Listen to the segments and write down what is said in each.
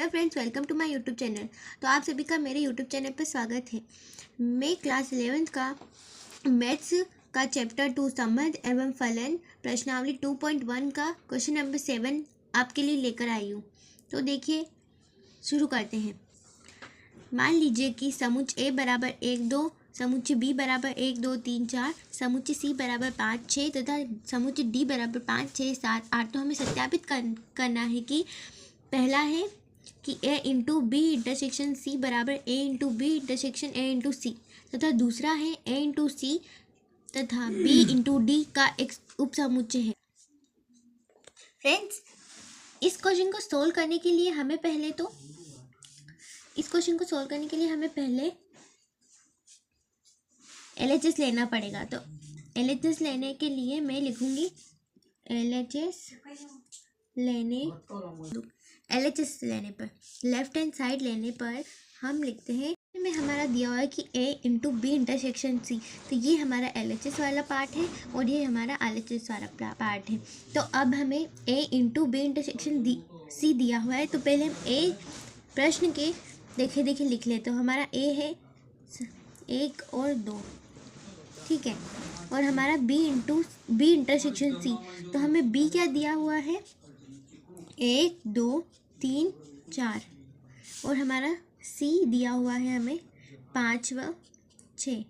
Hello friends, welcome to my YouTube channel. तो आप सभी का मेरे यूट्यूब चैनल पर स्वागत है। मैं क्लास 11th का मैथ्स का चैप्टर 2 संबंध एवं फलन प्रश्नावली 2.1 का क्वेश्चन नंबर 7 आपके लिए लेकर आई हूँ। तो देखिए, शुरू करते हैं। मान लीजिए कि समुच्चय ए बराबर 1 2, समुच्चय बी बराबर 1 2 3 4, समुच्चय सी बराबर 5 6 तथा समुच्चय डी बराबर 5 6 7 8। तो हमें सत्यापित करना है कि पहला है कि A into B intersection C बराबर A into B intersection A into C, तथा दूसरा है ए इंटू सी तथा बी इंटू डी का एक उपसमुच्चय है। फ्रेंड्स, इस क्वेश्चन को सोल्व करने के लिए हमें पहले LHS लेना पड़ेगा। तो LHS लेने के लिए मैं लिखूंगी LHS लेने पर लेफ्ट हैंड साइड लेने पर हम लिखते हैं में हमारा दिया हुआ है कि A into B intersection C. तो ये हमारा LHS वाला पार्ट है और ये हमारा RHS वाला पार्ट है। तो अब हमें A into B intersection C दिया हुआ है। तो पहले हम A प्रश्न के देखे लिख लेते। तो हमारा A है 1 और 2, ठीक है, और हमारा B into B intersection C. तो हमें B क्या दिया हुआ है 1 2 3 4, और हमारा C दिया हुआ है हमें 5 व 6।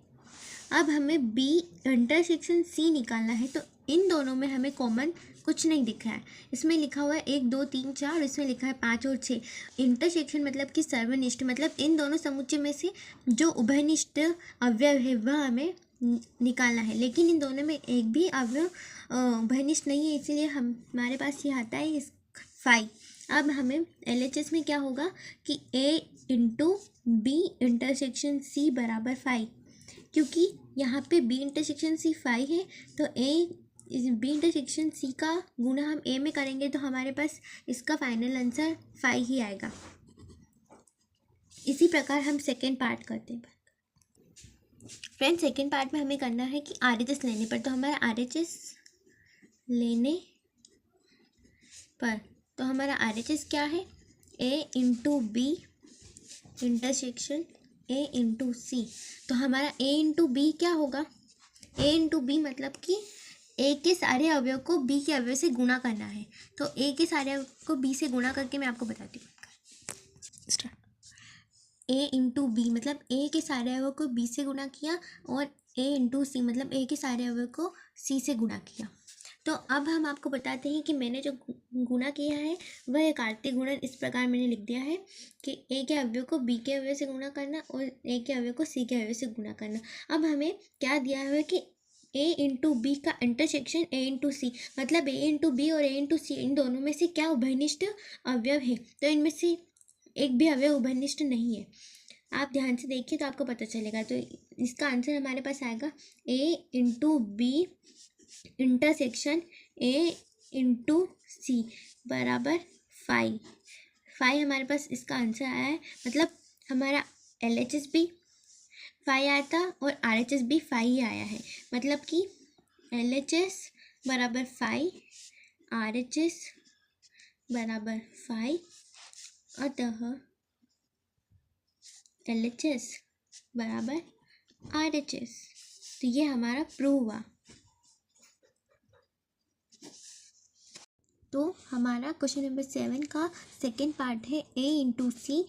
अब हमें B इंटरसेक्शन C निकालना है। तो इन दोनों में हमें कॉमन कुछ नहीं दिख रहा है। इसमें लिखा हुआ है 1 2 3 4, इसमें लिखा है 5 और 6। इंटरसेक्शन मतलब कि सर्वनिष्ठ, मतलब इन दोनों समुच्चय में से जो उभयनिष्ठ अवयव है वह हमें निकालना है। लेकिन इन दोनों में एक भी अवयव उभयनिष्ठ नहीं है, इसीलिए हमारे पास ये आता है 5। अब हमें LHS में क्या होगा कि A into B intersection C बराबर 5, क्योंकि यहाँ पे B इंटरसेक्शन C 5 है। तो B इंटरसेक्शन C का गुणा हम A में करेंगे तो हमारे पास इसका फाइनल आंसर 5 ही आएगा। इसी प्रकार हम सेकेंड पार्ट करते हैं। फ्रेंड्स, सेकेंड पार्ट में हमें करना है कि RHS लेने पर। तो हमारा RHS लेने पर तो हमारा RHS क्या है A into B intersection A into C. तो हमारा A इंटू बी क्या होगा, A इंटू बी मतलब कि A के सारे अवयव को B के अवयव से गुणा करना है। तो A के सारे अवयव को B से गुणा करके मैं आपको बताती हूँ। A इंटू बी मतलब A के सारे अवयव को B से गुणा किया, और A इंटू सी मतलब A के सारे अवयव को C से गुणा किया। तो अब हम आपको बताते हैं कि मैंने जो गुणा किया है वह एक आर्थिक गुणन इस प्रकार मैंने लिख दिया है कि A के अवयव को B के अवयव से गुणा करना और A के अवयव को C के अवयव से गुणा करना। अब हमें क्या दिया हुआ है कि A इंटू बी का इंटरसेक्शन A इंटू सी, मतलब A इंटू बी और A इंटू सी इन दोनों में से क्या उभयनिष्ठ अवयव है। तो इनमें से एक भी अवयव उभयनिष्ठ नहीं है। आप ध्यान से देखिए तो आपको पता चलेगा। तो इसका आंसर हमारे पास आएगा A into B intersection A into C बराबर 5। हमारे पास इसका आंसर आया है। मतलब हमारा LHS भी 5 आया था और RHS भी 5 ही आया है। मतलब कि LHS बराबर 5, RHS बराबर 5, अतः LHS बराबर RHS। तो ये हमारा प्रूव हुआ। तो हमारा क्वेश्चन नंबर 7 का सेकेंड पार्ट है A into C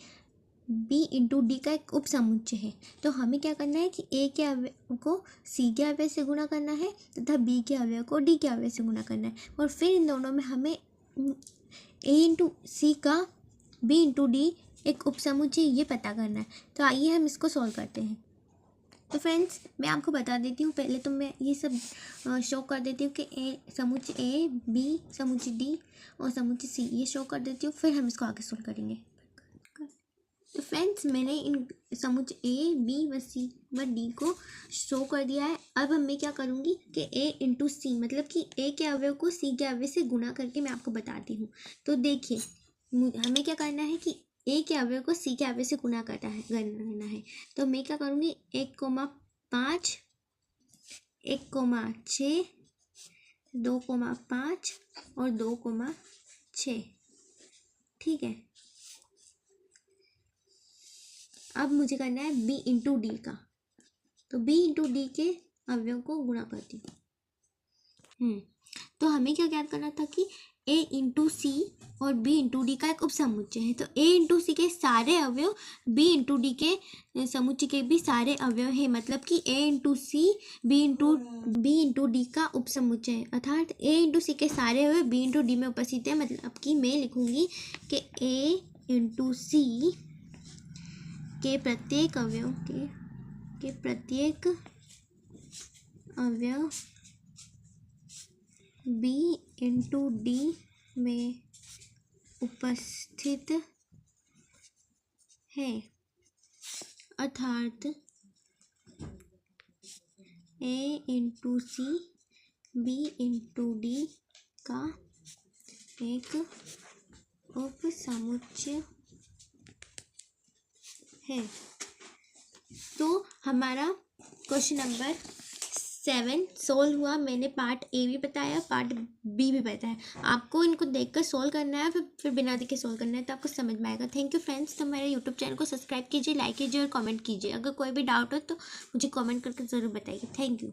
B into D का एक उपसमुच्चय है। तो हमें क्या करना है कि A के अवयव को C के अवयव से गुणा करना है तथा B के अवयव को D के अवयव से गुणा करना है, और फिर इन दोनों में हमें A इंटू सी का B इंटू डी एक उपसमुच्चय ये पता करना है। तो आइए हम इसको सॉल्व करते हैं। तो फ्रेंड्स, मैं आपको बता देती हूँ, पहले तो मैं ये सब शो कर देती हूँ कि समुच्चय A B समुच्चय D और समुच्चय C ये शो कर देती हूँ, फिर हम इसको आगे सॉल्व करेंगे। तो फ्रेंड्स, मैंने इन समुच्चय A B व C व D को शो कर दिया है। अब मैं क्या करूँगी कि A इंटू सी मतलब कि A के अवयव को C के अवयव से गुणा करके मैं आपको बताती हूँ। तो देखिए, हमें क्या करना है कि A के अवयव को C के अवयव से गुणा करना है। तो मैं क्या करूँगी 1,5 1,6 2,5 और 2,6, ठीक है। अब मुझे करना है बी इंटू डी का, तो बी इंटू डी के अवयव को गुणा करती हूँ। तो हमें क्या ज्ञात करना था कि ए इंटू सी और बी इंटू डी का एक उपसमुच्चय है, तो ए इंटू सी के सारे अवयव बी इंटू डी के समुच्चय के भी सारे अवयव है, मतलब कि A into C B into D का उपसमुच्चय है, अर्थात ए इंटू सी के सारे अवयव बी इंटू डी में उपस्थित है। मतलब कि मैं लिखूंगी कि ए इंटू सी के प्रत्येक अवयव के प्रत्येक अवयव बी इंटू डी में उपस्थित है, अर्थात A into C B into D का एक उपसमुच्चय है। तो हमारा क्वेश्चन नंबर 7 सोल्व हुआ। मैंने पार्ट ए भी बताया, पार्ट बी भी बताया। आपको इनको देखकर सोल्व करना है, फिर बिना देखे सोल्व करना है, तो आपको समझ में आएगा। Thank you friends. तो मेरे यूट्यूब चैनल को सब्सक्राइब कीजिए, लाइक कीजिए और कमेंट कीजिए। अगर कोई भी डाउट हो तो मुझे कमेंट करके ज़रूर बताइए। Thank you.